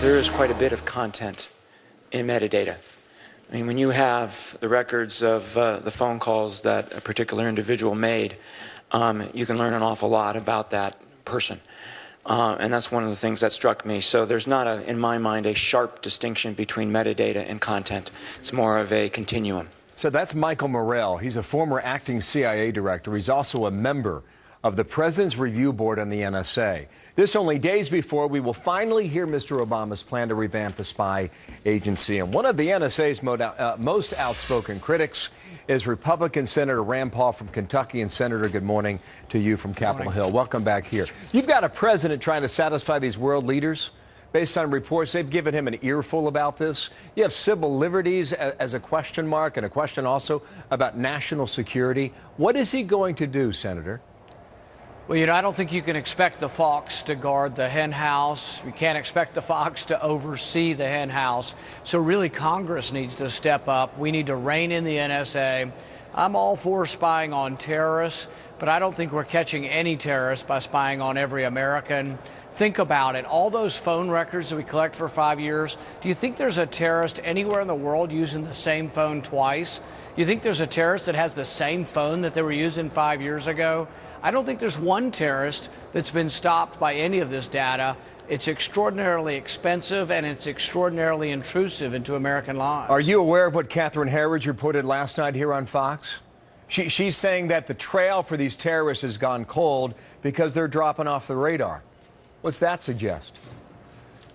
There is quite a bit of content in metadata. I mean, when you have the records of the phone calls that a particular individual made, you can learn an awful lot about that person. And that's one of the things that struck me. So there's not, in my mind, a sharp distinction between metadata and content. It's more of a continuum. So that's Michael Morrell. He's a former acting CIA director. He's also a member of the President's Review Board on the NSA. This only days before we will finally hear Mr. Obama's plan to revamp the spy agency. And one of the NSA's most outspoken critics is Republican Senator Rand Paul from Kentucky. And Senator, good morning to you from Capitol Hill. Welcome back here. You've got a president trying to satisfy these world leaders. Based on reports, they've given him an earful about this. You have civil liberties as a question mark, and a question also about national security. What is he going to do, Senator? Well, you know, I don't think you can expect the fox to guard the hen house. You can't expect the fox to oversee the hen house. So really, Congress needs to step up. We need to rein in the NSA. I'm all for spying on terrorists, but I don't think we're catching any terrorists by spying on every American. Think about it. All those phone records that we collect for 5 years, do you think there's a terrorist anywhere in the world using the same phone twice? You think there's a terrorist that has the same phone that they were using 5 years ago? I don't think there's one terrorist that's been stopped by any of this data. It's extraordinarily expensive, and it's extraordinarily intrusive into American lives. Are you aware of what Catherine Herridge reported last night here on Fox? She's saying that the trail for these terrorists has gone cold because they're dropping off the radar. What's that suggest?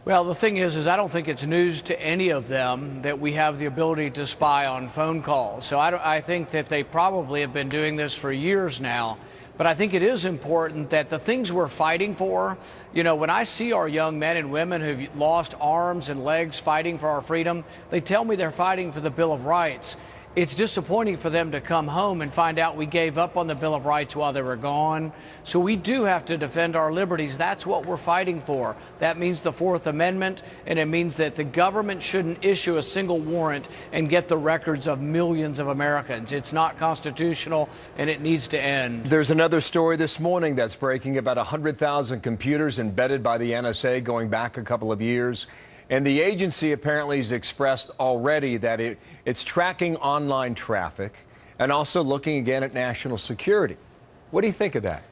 Well, the thing is I don't think it's news to any of them that we have the ability to spy on phone calls. So I think that they probably have been doing this for years now. But I think it is important that the things we're fighting for, you know, when I see our young men and women who've lost arms and legs fighting for our freedom, they tell me they're fighting for the Bill of Rights. It's disappointing for them to come home and find out we gave up on the Bill of Rights while they were gone. So we do have to defend our liberties. That's what we're fighting for. That means the Fourth Amendment, and it means that the government shouldn't issue a single warrant and get the records of millions of Americans. It's not constitutional, and it needs to end. There's another story this morning that's breaking about 100,000 computers embedded by the NSA going back a couple of years. And the agency apparently has expressed already that it's tracking online traffic and also looking again at national security. What do you think of that?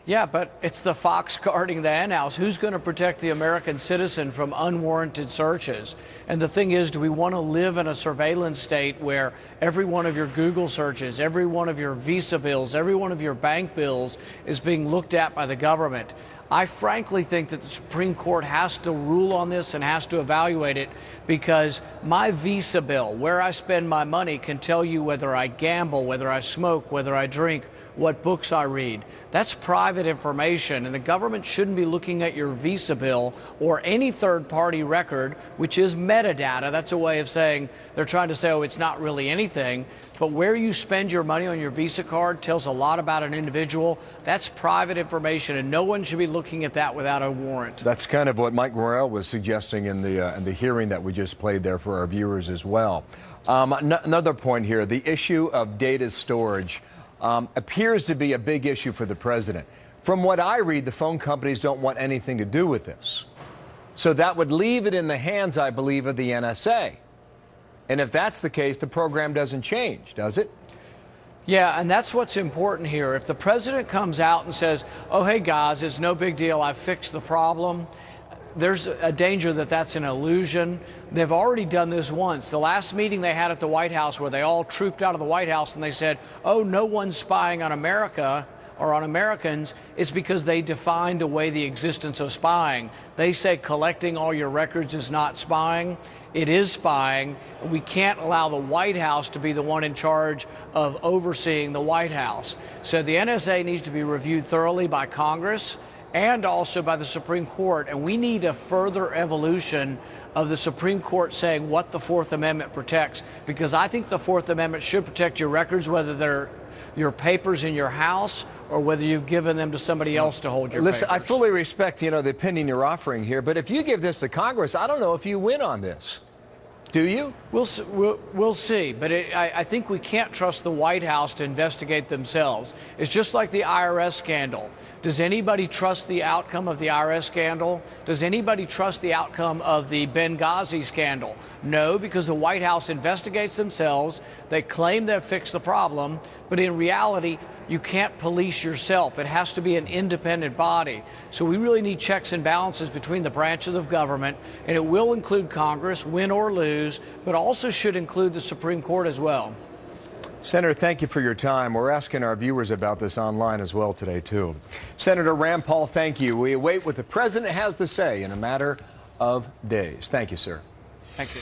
Yeah, but it's the fox guarding the hen house. Who's going to protect the American citizen from unwarranted searches? And the thing is, do we want to live in a surveillance state where every one of your Google searches, every one of your Visa bills, every one of your bank bills is being looked at by the government? I frankly think that the Supreme Court has to rule on this and has to evaluate it, because my Visa bill, where I spend my money, can tell you whether I gamble, whether I smoke, whether I drink, what books I read. That's private information, and the government shouldn't be looking at your Visa bill or any third-party record, which is metadata. That's a way of saying they're trying to say, oh, it's not really anything. But where you spend your money on your Visa card tells a lot about an individual. That's private information, and no one should be looking at that without a warrant. That's kind of what Mike Morrell was suggesting in the hearing that we just played there for our viewers as well. Another point here, the issue of data storage appears to be a big issue for the president. From what I read, the phone companies don't want anything to do with this. So that would leave it in the hands, I believe, of the NSA. And if that's the case, the program doesn't change, does it? Yeah, and that's what's important here. If the president comes out and says, oh, hey, guys, it's no big deal, I've fixed the problem, there's a danger that that's an illusion. They've already done this once. The last meeting they had at the White House, where they all trooped out of the White House and they said, oh, no one's spying on America or on Americans, is because they defined away the existence of spying. They say collecting all your records is not spying. It is spying. We can't allow the White House to be the one in charge of overseeing the White House. So the NSA needs to be reviewed thoroughly by Congress and also by the Supreme Court. And we need a further evolution of the Supreme Court saying what the Fourth Amendment protects, because I think the Fourth Amendment should protect your records, whether they're your papers in your house or whether you've given them to somebody else to hold your Listen, papers. I fully respect, the opinion you're offering here, but if you give this to Congress, I don't know if you win on this. Do you? We'll see. But I think we can't trust the White House to investigate themselves. It's just like the IRS scandal. Does anybody trust the outcome of the IRS scandal? Does anybody trust the outcome of the Benghazi scandal? No, because the White House investigates themselves. They claim they've fixed the problem, but in reality, you can't police yourself. It has to be an independent body. So we really need checks and balances between the branches of government, and it will include Congress, win or lose, but also should include the Supreme Court as well. Senator, thank you for your time. We're asking our viewers about this online as well today, too. Senator Rand Paul, thank you. We await what the president has to say in a matter of days. Thank you, sir. Thank you.